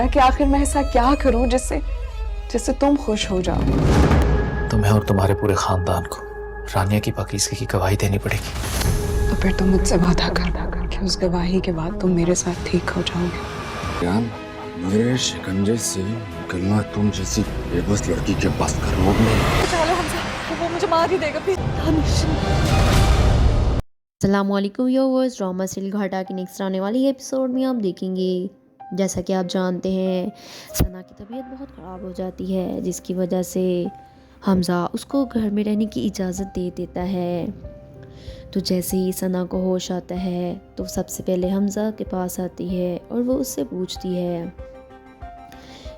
है कि आखिर मैं ऐसा क्या करूं जिससे तुम खुश हो जाओ। तुम्हें और तुम्हारे पूरे खानदान को रानिया की पाकीज़गी की गवाही देनी पड़ेगी। तो फिर तुम मुझसे वादा कर कि उस गवाही के बाद तुम मेरे साथ ठीक हो जाओगे। जान, मेरे शिकंजे से निकलना तुम जैसी बेबस लड़की के बस का रोग नहीं। चलो हमसे, वो मुझे मार ही देगा प्लीज। अस्सलामुअलैकुम व्यूअर्स, ड्रामा सीरियल घाटा की नेक्स्ट आने वाली एपिसोड में आप देखेंगे, जैसा कि आप जानते हैं सना की तबीयत बहुत ख़राब हो जाती है, जिसकी वजह से हमज़ा उसको घर में रहने की इजाज़त दे देता है। तो जैसे ही सना को होश आता है तो सबसे पहले हमज़ा के पास आती है और वो उससे पूछती है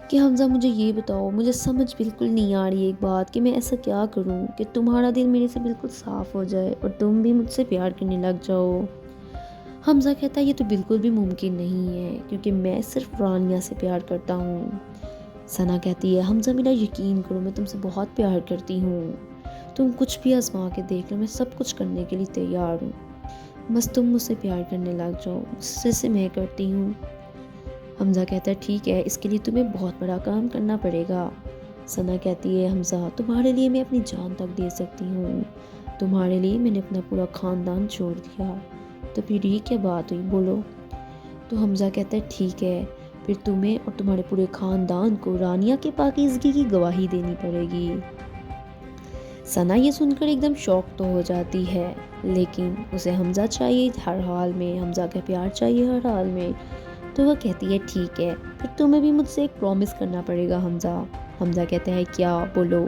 कि हमज़ा मुझे ये बताओ, मुझे समझ बिल्कुल नहीं आ रही एक बात कि मैं ऐसा क्या करूं कि तुम्हारा दिल मेरे से बिल्कुल साफ़ हो जाए और तुम भी मुझसे प्यार करने लग जाओ। हमज़ा कहता है ये तो बिल्कुल भी मुमकिन नहीं है क्योंकि मैं सिर्फ रानिया से प्यार करता हूँ। सना कहती है हमज़ा मेरा यकीन करो, मैं तुमसे बहुत प्यार करती हूँ, तुम कुछ भी आजमा के देख लो, मैं सब कुछ करने के लिए तैयार हूँ, बस तुम मुझसे प्यार करने लग जाओ, उससे मैं करती हूँ। हमज़ा कहता है ठीक है, इसके लिए तुम्हें बहुत बड़ा काम करना पड़ेगा। सना कहती है हमज़ा तुम्हारे लिए मैं अपनी जान तक दे सकती हूँ, तुम्हारे लिए मैंने अपना पूरा ख़ानदान छोड़ दिया, तो फिर ये क्या बात हुई बोलो। तो हमज़ा कहता है ठीक है, फिर तुम्हें और तुम्हारे पूरे ख़ानदान को रानिया के पाकीज़गी की गवाही देनी पड़ेगी। सना ये सुनकर एकदम शॉक तो हो जाती है, लेकिन उसे हमज़ा चाहिए हर हाल में, हमज़ा का प्यार चाहिए हर हाल में। तो वह कहती है ठीक है, फिर तुम्हें भी मुझसे एक प्रॉमिस करना पड़ेगा हमज़ा। हमज़ा कहता है क्या बोलो।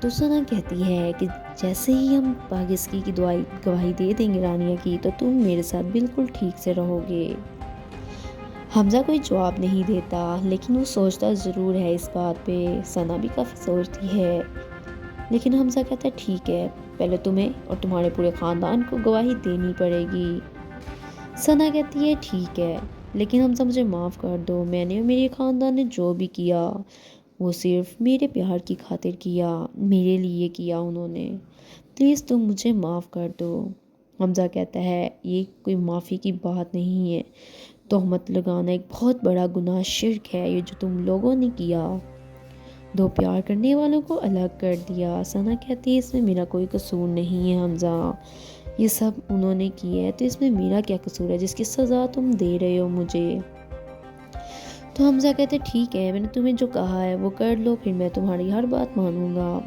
तो सना कहती है कि जैसे ही हम पाकीज़गी की गवाही दे देंगे रानिया की, तो तुम मेरे साथ बिल्कुल ठीक से रहोगे। हमज़ा कोई जवाब नहीं देता, लेकिन वो सोचता ज़रूर है इस बात पे। सना भी काफ़ी सोचती है, लेकिन हमज़ा कहता है ठीक है, पहले तुम्हें और तुम्हारे पूरे ख़ानदान को गवाही देनी पड़ेगी। सना कहती है ठीक है, लेकिन हमज़ा मुझे माफ़ कर दो, मैंने और मेरे ख़ानदान ने जो भी किया वो सिर्फ मेरे प्यार की खातिर किया, मेरे लिए किया उन्होंने, प्लीज़ तुम मुझे माफ़ कर दो। हमज़ा कहता है ये कोई माफ़ी की बात नहीं है, तोहमत लगाना एक बहुत बड़ा गुनाह शिर्क है ये जो तुम लोगों ने किया, दो प्यार करने वालों को अलग कर दिया। सना कहती है इसमें मेरा कोई कसूर नहीं है हमज़ा, ये सब उन्होंने किया है, तो इसमें मेरा क्या कसूर है जिसकी सज़ा तुम दे रहे हो मुझे। तो हमज़ा कहते ठीक है, मैंने तुम्हें जो कहा है वो कर लो, फिर मैं तुम्हारी हर बात मानूंगा।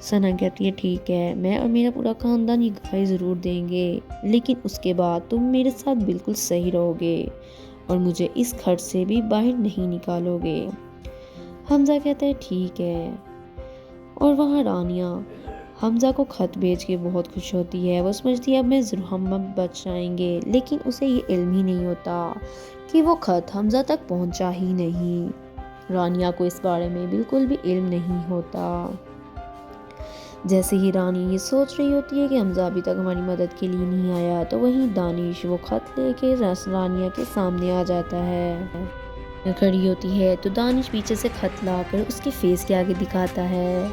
सना कहती है ठीक है, मैं और मेरा पूरा ख़ानदान ये गवाही ज़रूर देंगे, लेकिन उसके बाद तुम मेरे साथ बिल्कुल सही रहोगे और मुझे इस घर से भी बाहर नहीं निकालोगे। हमज़ा कहता है ठीक है। और वहाँ रानिया हमज़ा को ख़त भेज के बहुत खुश होती है, वो समझती है अब हम बच जाएंगे, लेकिन उसे ये इल्म ही नहीं होता कि वो ख़त हमज़ा तक पहुँचा ही नहीं। रानिया को इस बारे में बिल्कुल भी इल्म नहीं होता। जैसे ही रानी ये सोच रही होती है कि हमज़ा अभी तक हमारी मदद के लिए नहीं आया, तो वहीं दानिश वो ख़त लेके रानिया के सामने आ जाता है। खड़ी होती है तो दानिश पीछे से ख़त लाकर उसके फेस के आगे दिखाता है।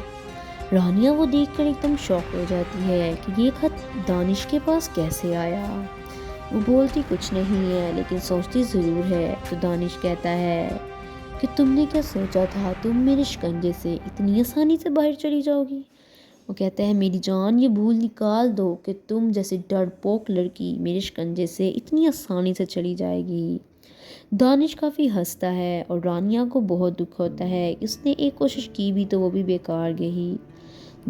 रानिया वो देखकर एकदम शॉक हो जाती है कि ये ख़त दानिश के पास कैसे आया। वो बोलती कुछ नहीं है, लेकिन सोचती ज़रूर है। तो दानिश कहता है कि तुमने क्या सोचा था, तुम मेरे शिकंजे से इतनी आसानी से बाहर चली जाओगी। वो कहता है मेरी जान ये भूल निकाल दो कि तुम जैसे डरपोक लड़की मेरे शिकंजे से इतनी आसानी से चली जाएगी। दानिश काफ़ी हंसता है और रानिया को बहुत दुख होता है, उसने एक कोशिश की भी तो वो भी बेकार गई।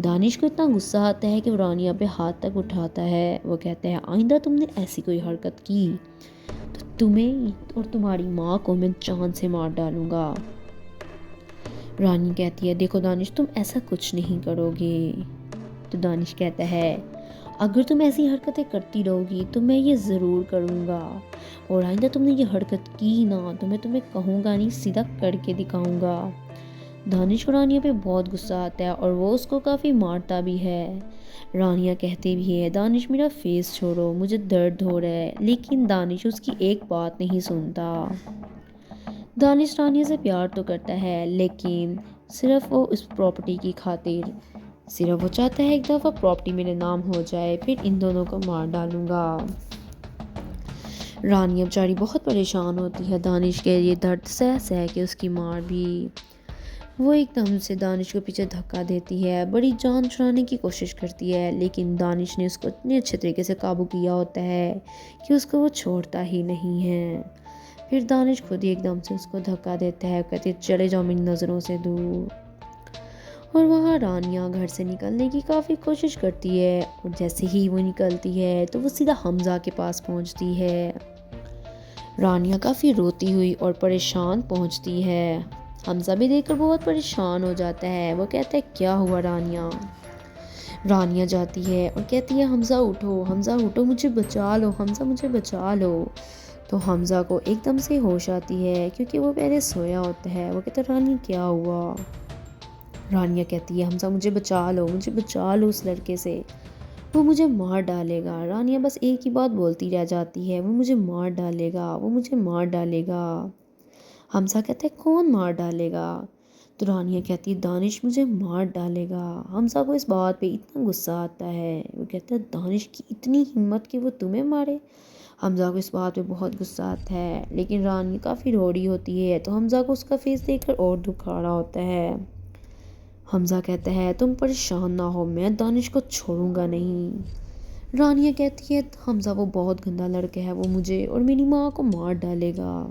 दानिश को इतना गुस्सा आता है कि वो रानिया पे हाथ तक उठाता है। वो कहता है आइंदा तुमने ऐसी कोई हरकत की तो तुम्हें और तुम्हारी माँ को मैं जान से मार डालूंगा। रानी कहती है देखो दानिश तुम ऐसा कुछ नहीं करोगे। तो दानिश कहता है अगर तुम ऐसी हरकतें करती रहोगी तो मैं ये ज़रूर करूँगा, और आइंदा तुमने ये हरकत की ना तो मैं तुम्हें कहूँगा नहीं, सीधा करके दिखाऊँगा। दानिश को रानिया पे बहुत गुस्सा आता है और वो उसको काफ़ी मारता भी है। रानिया कहती भी है दानिश मेरा फेस छोड़ो, मुझे दर्द हो रहा है, लेकिन दानिश उसकी एक बात नहीं सुनता। दानिश रानिया से प्यार तो करता है, लेकिन सिर्फ वो उस प्रॉपर्टी की खातिर, सिर्फ वो चाहता है एक दफ़ा प्रॉपर्टी मेरे नाम हो जाए, फिर इन दोनों को मार डालूँगा। رانیہ بیچاری بہت پریشان ہوتی ہے دانش کے یہ درد سہ سہ کے اس کی مار بھی۔ وہ ایک دم سے دانش کو پیچھے دھکا دیتی ہے، بڑی جان چھڑانے کی کوشش کرتی ہے، لیکن دانش نے اس کو اتنے اچھے طریقے سے قابو کیا ہوتا ہے کہ اس کو وہ چھوڑتا ہی نہیں ہے۔ پھر دانش خود ہی ایک دم سے اس کو دھکا دیتا ہے، کہتے چلے جاؤ میری نظروں سے دور۔ اور وہاں رانیہ گھر سے نکلنے کی کافی کوشش کرتی ہے، اور جیسے ہی وہ نکلتی ہے تو وہ سیدھا حمزہ کے پاس پہنچتی ہے۔ رانیہ کافی روتی ہوئی اور پریشان پہنچتی ہے۔ حمزہ بھی دیکھ کر بہت پریشان ہو جاتا ہے، وہ کہتا ہے کیا ہوا رانیہ؟ رانیہ جاتی ہے اور کہتی ہے حمزہ اٹھو، حمزہ اٹھو، مجھے بچا لو، حمزہ مجھے بچا لو۔ تو حمزہ کو ایک دم سے ہوش آتی ہے کیونکہ وہ پہلے سویا ہوتا ہے۔ وہ کہتا ہے رانی کیا ہوا؟ رانیہ کہتی ہے حمزہ مجھے بچا لو، مجھے بچا لو اس لڑکے سے، وہ مجھے مار ڈالے گا۔ رانیہ بس ایک ہی بات بولتی رہ جاتی ہے، وہ مجھے مار ڈالے گا، وہ مجھے مار ڈالے گا۔ حمزہ کہتا ہے کون مار ڈالے گا؟ تو رانیہ کہتی ہے دانش مجھے مار ڈالے گا۔ حمزہ کو اس بات پہ اتنا غصہ آتا ہے، وہ کہتا ہے دانش کی اتنی ہمت کہ وہ تمہیں مارے۔ حمزہ کو اس بات پہ بہت غصہ آتا ہے، لیکن رانیہ کافی رو رہی ہوتی ہے تو حمزہ کو اس کا فیس دیکھ کر اور دکھ آ رہا ہوتا ہے۔ حمزہ کہتا ہے تم پریشان نہ ہو، میں دانش کو چھوڑوں گا نہیں۔ رانیہ کہتی ہے حمزہ وہ بہت گندا لڑکا ہے، وہ مجھے اور میری ماں کو مار ڈالے گا۔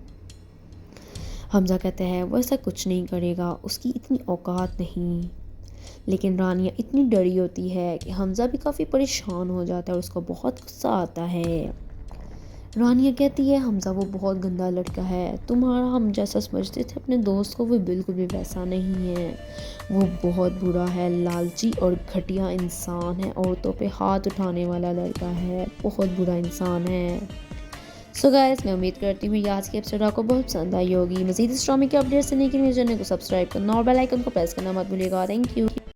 حمزہ کہتا ہے وہ ایسا کچھ نہیں کرے گا، اس کی اتنی اوقات نہیں۔ لیکن رانیہ اتنی ڈری ہوتی ہے کہ حمزہ بھی کافی پریشان ہو جاتا ہے اور اس کو بہت غصہ آتا ہے۔ رانیہ کہتی ہے حمزہ وہ بہت گندا لڑکا ہے، تمہارا ہم جیسا سمجھتے تھے اپنے دوست کو وہ بالکل بھی ویسا نہیں ہے، وہ بہت برا ہے، لالچی اور گھٹیا انسان ہے، عورتوں پہ ہاتھ اٹھانے والا لڑکا ہے، بہت برا انسان ہے۔ سو گائز میں امید کرتی ہوں یہ آج کی ایپیسوڈ آپ کو بہت پسند آئی ہوگی۔ مزید اس ڈرامے کے اپڈیٹس دیکھنے کے لیے میرے چینل کو سبسکرائب کرنا اور بیل آئیکن کو پریس کرنا مت بھولیے گا۔ Thank you.